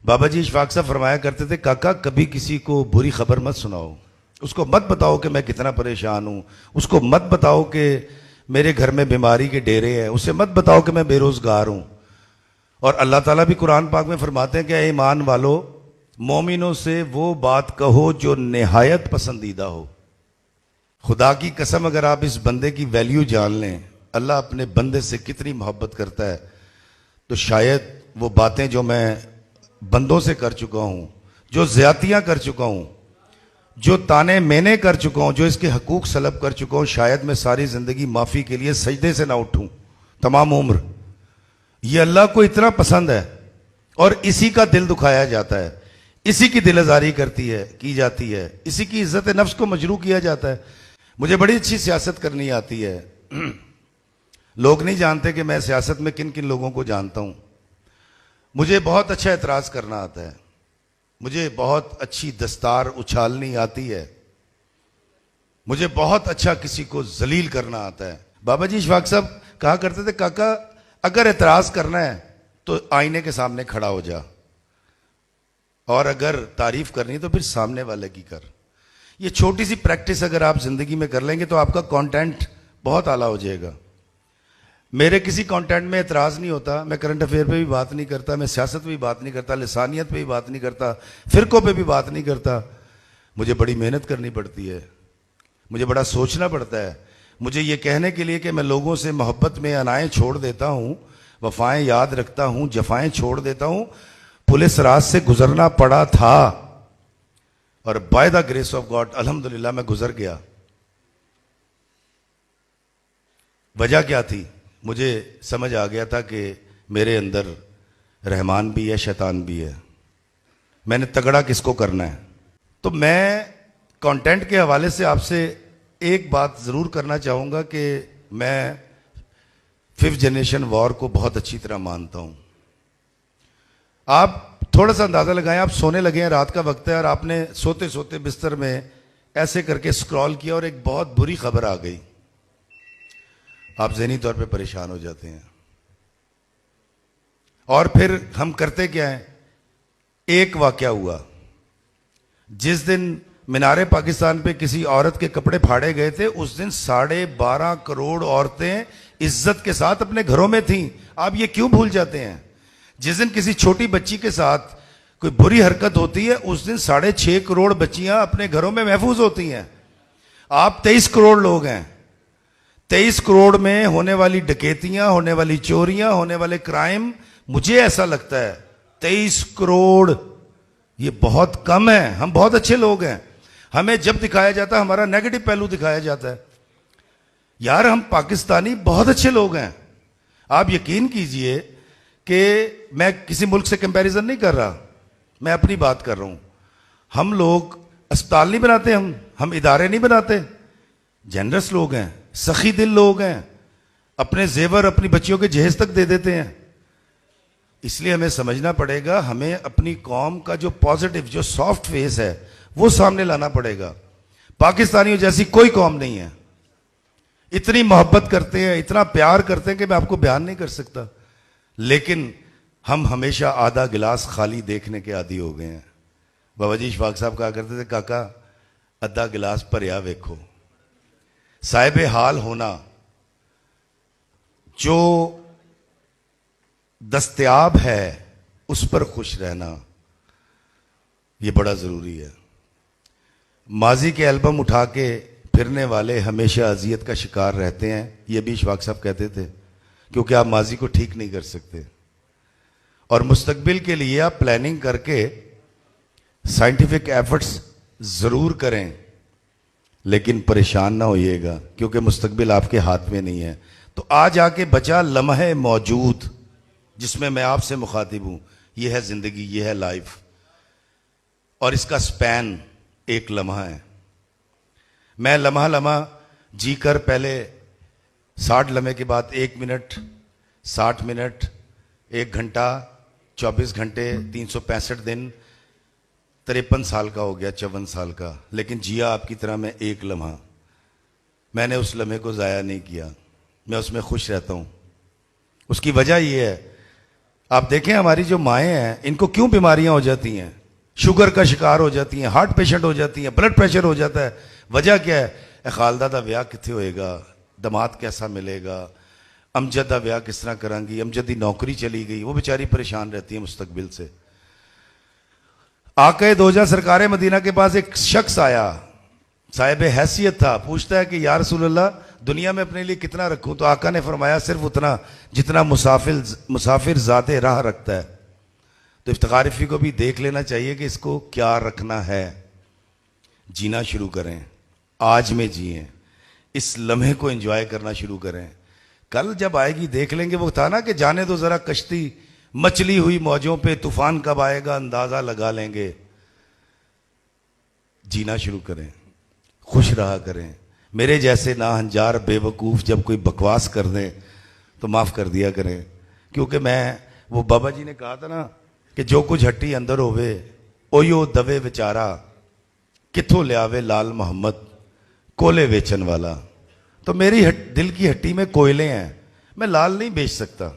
بابا جی اشفاق صاحب فرمایا کرتے تھے کاکا کبھی کسی کو بری خبر مت سناؤ، اس کو مت بتاؤ کہ میں کتنا پریشان ہوں، اس کو مت بتاؤ کہ میرے گھر میں بیماری کے ڈیرے ہیں، اسے مت بتاؤ کہ میں بے روزگار ہوں۔ اور اللہ تعالیٰ بھی قرآن پاک میں فرماتے ہیں کہ اے ایمان والو، مومنوں سے وہ بات کہو جو نہایت پسندیدہ ہو۔ خدا کی قسم اگر آپ اس بندے کی ویلیو جان لیں، اللہ اپنے بندے سے کتنی محبت کرتا ہے، تو شاید وہ باتیں جو میں بندوں سے کر چکا ہوں، جو زیادتیاں کر چکا ہوں، جو تانے میں نے کر چکا ہوں، جو اس کے حقوق سلب کر چکا ہوں، شاید میں ساری زندگی معافی کے لیے سجدے سے نہ اٹھوں تمام عمر۔ یہ اللہ کو اتنا پسند ہے اور اسی کا دل دکھایا جاتا ہے، اسی کی دل آزاری کی جاتی ہے، اسی کی عزت نفس کو مجروح کیا جاتا ہے۔ مجھے بڑی اچھی سیاست کرنی آتی ہے، لوگ نہیں جانتے کہ میں سیاست میں کن کن لوگوں کو جانتا ہوں۔ مجھے بہت اچھا اعتراض کرنا آتا ہے، مجھے بہت اچھی دستار اچھالنی آتی ہے، مجھے بہت اچھا کسی کو ذلیل کرنا آتا ہے۔ بابا جی اشفاق صاحب کہا کرتے تھے کاکا اگر اعتراض کرنا ہے تو آئینے کے سامنے کھڑا ہو جا، اور اگر تعریف کرنی ہے تو پھر سامنے والے کی کر۔ یہ چھوٹی سی پریکٹس اگر آپ زندگی میں کر لیں گے تو آپ کا کانٹینٹ بہت اعلیٰ ہو جائے گا۔ میرے کسی کانٹینٹ میں اعتراض نہیں ہوتا، میں کرنٹ افیئر پہ بھی بات نہیں کرتا، میں سیاست پہ بھی بات نہیں کرتا، لسانیت پہ بھی بات نہیں کرتا، فرقوں پہ بھی بات نہیں کرتا۔ مجھے بڑی محنت کرنی پڑتی ہے، مجھے بڑا سوچنا پڑتا ہے، مجھے یہ کہنے کے لیے کہ میں لوگوں سے محبت میں انائیں چھوڑ دیتا ہوں، وفائیں یاد رکھتا ہوں، جفائیں چھوڑ دیتا ہوں۔ پولیس راز سے گزرنا پڑا تھا اور by the grace of God الحمدللہ میں گزر گیا۔ وجہ کیا تھی؟ مجھے سمجھ آ گیا تھا کہ میرے اندر رحمان بھی ہے، شیطان بھی ہے، میں نے تگڑا کس کو کرنا ہے۔ تو میں کانٹینٹ کے حوالے سے آپ سے ایک بات ضرور کرنا چاہوں گا کہ میں 5th جنریشن وار کو بہت اچھی طرح مانتا ہوں۔ آپ تھوڑا سا اندازہ لگائیں، آپ سونے لگے ہیں، رات کا وقت ہے، اور آپ نے سوتے سوتے بستر میں ایسے کر کے سکرول کیا اور ایک بہت بری خبر آ گئی، آپ ذہنی طور پہ پریشان ہو جاتے ہیں۔ اور پھر ہم کرتے کیا ہیں؟ ایک واقعہ ہوا، جس دن مینار پاکستان پہ کسی عورت کے کپڑے پھاڑے گئے تھے، اس دن 12.5 کروڑ عورتیں عزت کے ساتھ اپنے گھروں میں تھیں۔ آپ یہ کیوں بھول جاتے ہیں؟ جس دن کسی چھوٹی بچی کے ساتھ کوئی بری حرکت ہوتی ہے، اس دن 6.5 کروڑ بچیاں اپنے گھروں میں محفوظ ہوتی ہیں۔ آپ 23 کروڑ لوگ ہیں، 23 کروڑ میں ہونے والی ڈکیتیاں، ہونے والی چوریاں، ہونے والے کرائم، مجھے ایسا لگتا ہے 23 کروڑ یہ بہت کم ہے۔ ہم بہت اچھے لوگ ہیں، ہمیں جب دکھایا جاتا ہے ہمارا نیگیٹو پہلو دکھایا جاتا ہے۔ یار ہم پاکستانی بہت اچھے لوگ ہیں۔ آپ یقین کیجئے کہ میں کسی ملک سے کمپیریزن نہیں کر رہا، میں اپنی بات کر رہا ہوں۔ ہم لوگ اسپتال نہیں بناتے، ہم ادارے نہیں بناتے، جنرس لوگ ہیں، سخی دل لوگ ہیں، اپنے زیور اپنی بچیوں کے جہیز تک دے دیتے ہیں۔ اس لیے ہمیں سمجھنا پڑے گا، ہمیں اپنی قوم کا جو پازیٹیو، جو سافٹ فیس ہے وہ سامنے لانا پڑے گا۔ پاکستانیوں جیسی کوئی قوم نہیں ہے، اتنی محبت کرتے ہیں، اتنا پیار کرتے ہیں کہ میں آپ کو بیان نہیں کر سکتا، لیکن ہم ہمیشہ آدھا گلاس خالی دیکھنے کے عادی ہو گئے ہیں۔ بابا جی اشفاق صاحب کہا کرتے تھے کاکا آدھا گلاس بھریا ویکھو۔ صاحب حال ہونا، جو دستیاب ہے اس پر خوش رہنا، یہ بڑا ضروری ہے۔ ماضی کے البم اٹھا کے پھرنے والے ہمیشہ اذیت کا شکار رہتے ہیں، یہ بھی اشفاق صاحب کہتے تھے، کیونکہ آپ ماضی کو ٹھیک نہیں کر سکتے، اور مستقبل کے لیے آپ پلاننگ کر کے سائنٹیفک ایفرٹس ضرور کریں، لیکن پریشان نہ ہوئیے گا، کیونکہ مستقبل آپ کے ہاتھ میں نہیں ہے۔ تو آج آ کے بچا لمحہ موجود جس میں آپ سے مخاطب ہوں، یہ ہے زندگی، یہ ہے لائف، اور اس کا سپین ایک لمحہ ہے۔ میں لمحہ لمحہ جی کر پہلے 60 لمحے کے بعد 1 منٹ، 60 منٹ، 1 گھنٹہ، 24 گھنٹے، 365 دن، 53 سال کا ہو گیا، 54 سال کا، لیکن جیا آپ کی طرح میں ایک لمحہ، میں نے اس لمحے کو ضائع نہیں کیا، میں اس میں خوش رہتا ہوں۔ اس کی وجہ یہ ہے، آپ دیکھیں ہماری جو مائیں ہیں ان کو کیوں بیماریاں ہو جاتی ہیں, شوگر کا شکار ہو جاتی ہیں, ہارٹ پیشنٹ ہو جاتی ہیں, بلڈ پریشر ہو جاتا ہے. وجہ کیا ہے؟ اے خالدہ دا ویاہ کتنے ہوئے گا, دماد کیسا ملے گا, امجد دا ویاہ کس طرح کریں گی, امجد دی نوکری چلی گئی, وہ بیچاری پریشان رہتی ہے مستقبل سے. آقا دو جہاں سرکار مدینہ کے پاس ایک شخص آیا, صاحب حیثیت تھا, پوچھتا ہے کہ یا رسول اللہ دنیا میں اپنے لیے کتنا رکھوں؟ تو آقا نے فرمایا صرف اتنا جتنا مسافر ذات راہ رکھتا ہے. تو افتخار رفیع کو بھی دیکھ لینا چاہیے کہ اس کو کیا رکھنا ہے. جینا شروع کریں, آج میں جئیں, اس لمحے کو انجوائے کرنا شروع کریں. کل جب آئے گی دیکھ لیں گے. وہ تھا نا کہ جانے دو ذرا کشتی مچلی ہوئی موجوں پہ, طوفان کب آئے گا اندازہ لگا لیں گے. جینا شروع کریں, خوش رہا کریں. میرے جیسے ناہنجار بے وقوف جب کوئی بکواس کر دیں تو معاف کر دیا کریں, کیونکہ وہ بابا جی نے کہا تھا نا کہ جو کچھ ہٹی اندر ہوئے اویو دوے وچارا, کتھوں لیاوے لال محمد کولے ویچن والا. تو میری دل کی ہٹی میں کوئلے ہیں, میں لال نہیں بیچ سکتا.